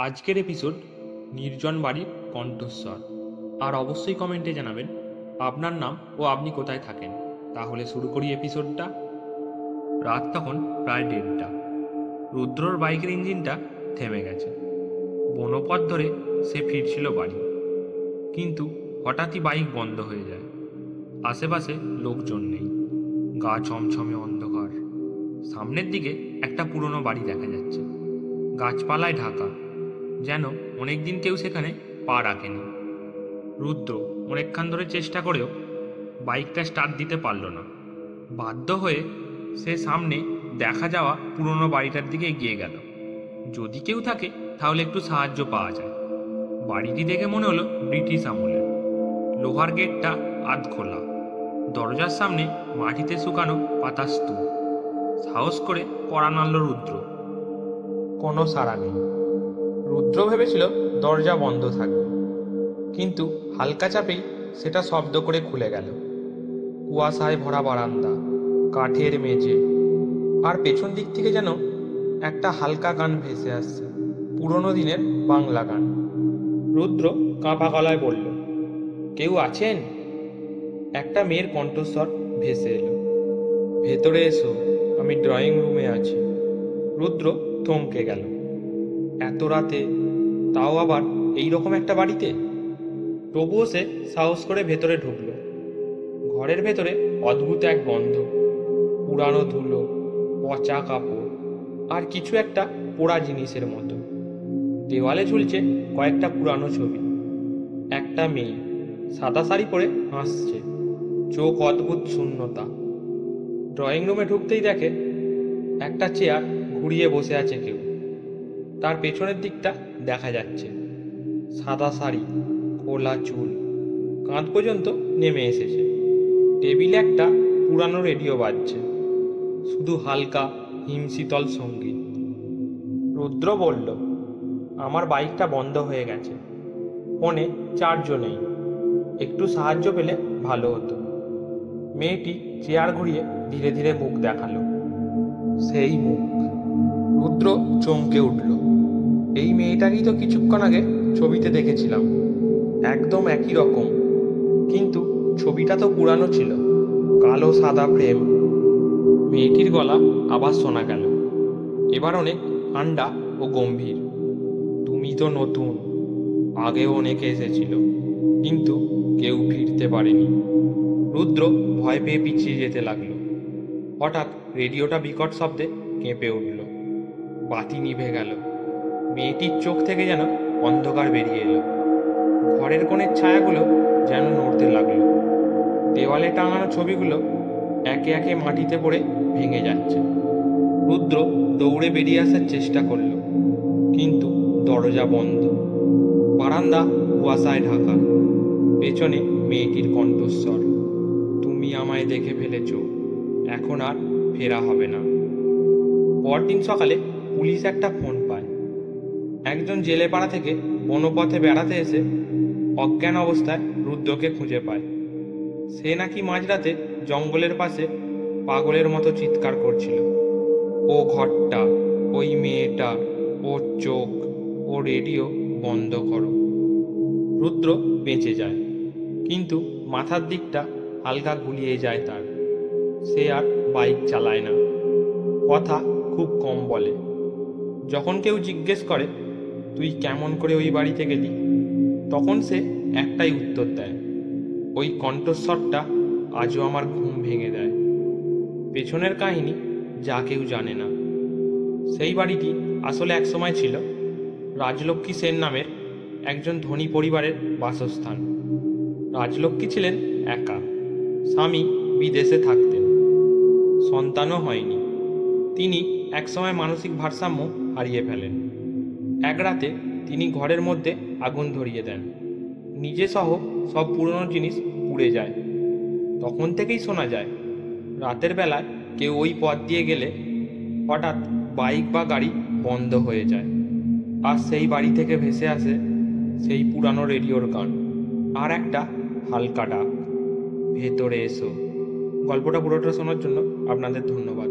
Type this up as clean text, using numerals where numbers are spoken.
আজকের এপিসোড নির্জন বাড়ির কণ্ঠস্বর। আর অবশ্যই কমেন্টে জানাবেন আপনার নাম ও আপনি কোথায় থাকেন। তাহলে শুরু করি এপিসোডটা। রাত তখন প্রায় 1:30। রুদ্রর বাইকের ইঞ্জিনটা থেমে গেছে। বনপথ ধরে সে ফিরছিল বাড়ি, কিন্তু হঠাৎই বাইক বন্ধ হয়ে যায়। আশেপাশে লোকজন নেই, গা ছমছমে অন্ধকার। সামনের দিকে একটা পুরনো বাড়ি দেখা যাচ্ছে, গাছপালায় ঢাকা, যেন অনেকদিন কেউ সেখানে পা রাখেনি। রুদ্র অনেকক্ষণ ধরে চেষ্টা করেও বাইকটা স্টার্ট দিতে পারল না। বাধ্য হয়ে সে সামনে দেখা যাওয়া পুরনো বাড়িটার দিকে এগিয়ে গেল। যদি কেউ থাকে তাহলে একটু সাহায্য পাওয়া যায়। বাড়িটি দেখে মনে হলো ব্রিটিশ আমলের। লোহার গেটটা আধ খোলা, দরজার সামনে মাটিতে শুকানো পাতা স্তূপ। সাহস করে কড়া নাড়ল রুদ্র। কোনো সাড়া নেই। রুদ্র ভেবেছিল দরজা বন্ধ থাকবে, কিন্তু হালকা চাপেই সেটা শব্দ করে খুলে গেল। কুয়াশায় ভরা বারান্দা, কাঠের মেঝে, আর পেছন দিক থেকে যেন একটা হালকা গান ভেসে আসছে, পুরনো দিনের বাংলা গান। রুদ্র কাঁপা গলায় বলল, কেউ আছেন? একটা মেয়ের কণ্ঠস্বর ভেসে এলো, ভেতরে এসো, আমি ড্রয়িং রুমে আছি। রুদ্র থমকে গেল। এত রাতে, তাও আবার এই রকম একটা বাড়িতে। তবুও সে সাহস করে ভেতরে ঢুকল। ঘরের ভেতরে অদ্ভুত এক গন্ধ, পুরানো ধুলো, পচা কাপড়, আর কিছু একটা পোড়া জিনিসের মতো। দেওয়ালে ঝুলছে কয়েকটা পুরানো ছবি। একটা মেয়ে সাদা শাড়ি পরে হাসছে, চোখ অদ্ভুত শূন্যতা। ড্রয়িং রুমে ঢুকতেই দেখে একটা চেয়ার ঘুরিয়ে বসে আছে কেউ। তার পেছনের দিকটা দেখা যাচ্ছে, সাদা শাড়ি, খোলা চুল, কাঁধ পর্যন্ত নেমে এসেছে। টেবিলে একটা পুরানো রেডিও বাজছে, শুধু হালকা হিমশীতল সঙ্গীত। রুদ্র বলল, আমার বাইকটা বন্ধ হয়ে গেছে, ফোনে চার্জও নেই, একটু সাহায্য পেলে ভালো হতো। মেয়েটি চেয়ার ঘুরিয়ে ধীরে ধীরে মুখ দেখালো। সেই মুখ। রুদ্র চমকে উঠল। এই মেয়েটাকেই তো কিছুক্ষণ আগে ছবিতে দেখেছিলাম, একদম একই রকম, কিন্তু ছবিটা তো পুরানো ছিল, কালো সাদা ফ্রেম। মেয়েটির গলা আবার শোনা গেল, এবার অনেক ঠান্ডা ও গম্ভীর। তুমি তো নতুন, আগেও অনেকে এসেছিল, কিন্তু কেউ ফিরতে পারেনি। রুদ্র ভয় পেয়ে পিছিয়ে যেতে লাগলো। হঠাৎ রেডিওটা বিকট শব্দে কেঁপে উঠল। বাতি নিভে গেল। মেয়েটির চোখ থেকে যেন অন্ধকার বেরিয়ে এলো। ঘরের কোণের ছায়াগুলো যেন নড়তে লাগলো। দেওয়ালে টাঙানো ছবিগুলো একে একে মাটিতে পড়ে ভেঙে যাচ্ছে। রুদ্র দৌড়ে বেরিয়ে আসার চেষ্টা করল, কিন্তু দরজা বন্ধ। বারান্দা কুয়াশায় ঢাকা। পেছনে মেয়েটির কণ্ঠস্বর, তুমি আমায় দেখে ফেলেছ, এখন আর ফেরা হবে না। পরদিন সকালে পুলিশ একটা ফোন পায়। একজন জেলে পাড়া থেকে বনপথে বেড়াতে এসে অজ্ঞান অবস্থায় রুদ্রকে খুঁজে পায়। সে নাকি মাঝরাতে জঙ্গলের পাশে পাগলের মতো চিৎকার করছিল, ও ঘরটা, ওই মেয়েটা, ওর চোখ, ও রেডিও বন্ধ করো। রুদ্র বেঁচে যায়, কিন্তু মাথার দিকটা হালকা গুলিয়ে যায় তার। সে আর বাইক চালায় না, কথা খুব কম বলে। যখন কেউ জিজ্ঞেস করে, তুই কেমন করে ওই বাড়িতে গেলি, তখন সে একটাই উত্তর দেয়, ওই কণ্ঠস্বরটা আজও আমার ঘুম ভেঙে দেয়। পেছনের কাহিনী যা কেউ জানে না। সেই বাড়িটি আসলে একসময় ছিল রাজলক্ষ্মী সেন নামের একজন ধনী পরিবারের বাসস্থান। রাজলক্ষ্মী ছিলেন একা, স্বামী বিদেশে থাকতেন, সন্তানও হয়নি। তিনি একসময় মানসিক ভারসাম্য হারিয়ে ফেলেন। এক রাতে তিনি ঘরের মধ্যে আগুন ধরিয়ে দেন, নিজে সহ সব পুরনো জিনিস পুড়ে যায়। তখন থেকেই শোনা যায়, রাতের বেলায় কেউ ওই পথ দিয়ে গেলে হঠাৎ বাইক বা গাড়ি বন্ধ হয়ে যায়। আর সেই বাড়ি থেকে ভেসে আসে সেই পুরানো রেডিওর গান, আর একটা হালকা ডাক, ভেতরে এসো। গল্পটা পুরোটা শোনার জন্য আপনাদের ধন্যবাদ।